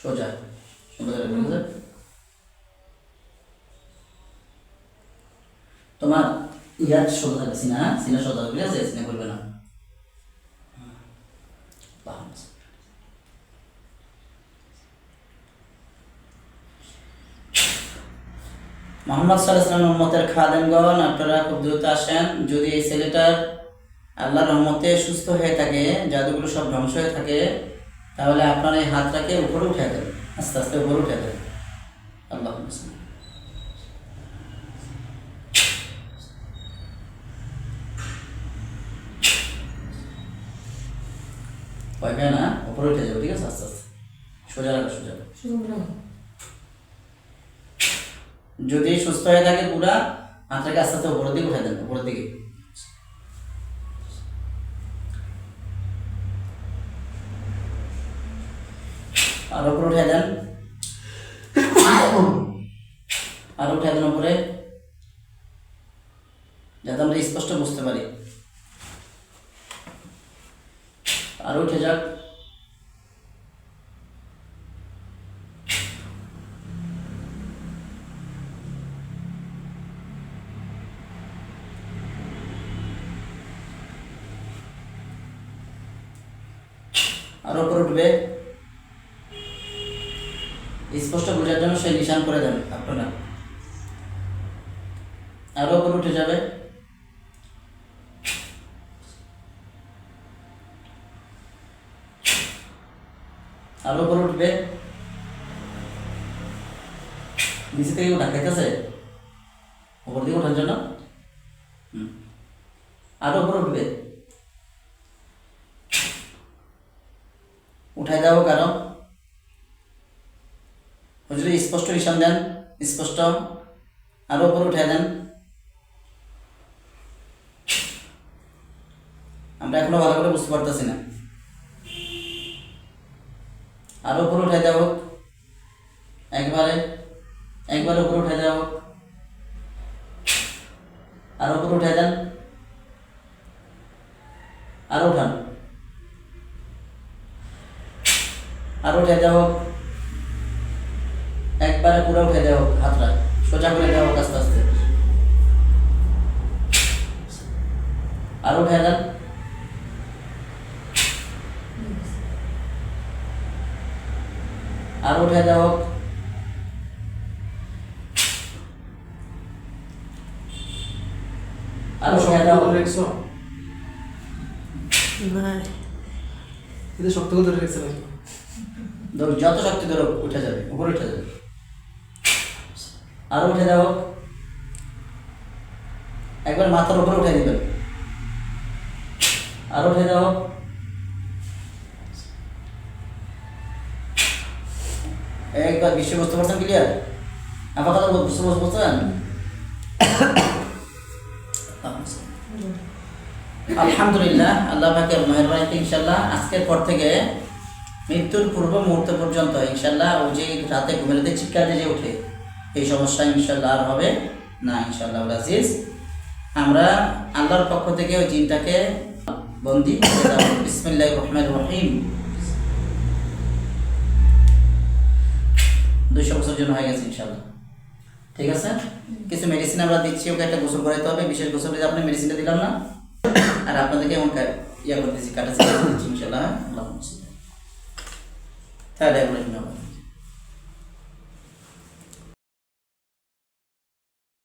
সোজা সুন্দর করে বুঝলে তোমার ইয়ার সোজা থাকবে সিনা সিনা সোজা থাকবে আছে সিনা করবে না মোহাম্মদ সাল্লাল্লাহু আলাইহি ওয়াসাল্লামের উম্মতের খাদেমগণ আপনারা খুব দ্রুত আসেন। যদি এই ছেলেটার আল্লাহর রহমতে সুস্থ হয়ে থাকে, জাদুগুলো সব ধ্বংস হয়ে থাকে, তাহলে আপনার এই হাতটাকে উপরে উঠে দেন, আস্তে আস্তে উপরে উঠে দেন। আল্লাহ ভয় না, উপরে উঠে যাবে, ঠিক আছে? আস্তে আস্তে সোজা রাখো, সোজা। যদি সুস্থ হয়ে থাকে পুরা, হাতটাকে আস্তে আস্তে উপরের দিকে উঠে দেন, উপরের দিকে। আর উপরে উঠে দেন, আর উঠে দেন উপরে, যাতে আমরা স্পষ্ট বুঝতে পারি। আর উঠে যাক, আর উপরে উঠবে। স্পষ্ট বোঝার জন্য সেই নিশান করে দেন আপনারা। আরো উপরে উঠে যাবে, আরো উপরে উঠবে। নিচে থেকে উঠা খাইতেছে, উপর দিকে ওঠার জন্য। আরো উপরে উঠবে, উঠাই দাও কারো হুজুর, স্পষ্ট নিশান দেন, স্পষ্ট। আরো উপরে উঠাই দেন। আমরা এখনো ভালো করে বুঝতে পারতেছি না। আরো উপরে উঠাই দেওয়া হোক, একবারে একবারে উপরে উঠাই দেওয়া হোক। আরো উপরে উঠাই দেন, আরো উঠান, আরো উঠাই দেওয়া হোক, একবারে পুরো উঠে দেওয়া হোক। হাতটা সোজা করে দেওয়া হোক, আস্তে আস্তে। আরো উঠে দেন, আরো উঠে দেওয়া হোক। আরো উঠে দেওয়া হোক। শক্ত করে ধরে রেখেছে নাকি? যত শক্তি ধরো উঠে যাবে, উপরে উঠে যাবে। আরো উঠে দাও, একবার মাথার উপরে উঠে দিবেন। আরো উঠে দাও, একবার বিষয় বুঝতে পারছেন? ক্লিয়ার? আমার কথা বুঝছেন? আলহামদুলিল্লাহ, আল্লাহ পাকের মেহেরবানিতে ইনশাল্লাহ আজকের পর থেকে মৃত্যুর পূর্ব মুহূর্ত পর্যন্ত ইনশাল্লাহ ওই যে রাতে ঘুমেতে চিৎকার দিয়ে ওঠে, এই সমস্যা ইনশাল্লাহ আর হবে না ইনশাল্লাহ আজিজ। আমরা আল্লাহর পক্ষ থেকে ওই জিনটাকে বন্দি করে দেব। বিসমিল্লাহির রহমানির রহিম। 200 বছর জন্য হয়ে গেছে ইনশাল্লাহ, ঠিক আছে? কিছু মেডিসিন আমরা দিচ্ছি, ওকে একটা গোসল করাইতে হবে, বিশেষ গোসল দিয়ে আপনি মেডিসিনটা দিলাম না, আর আপনাদেরকে এমন ইয়া করতেছি, কাটাচ্ছি ইনশাল্লাহ। আল্লাহ তাহলে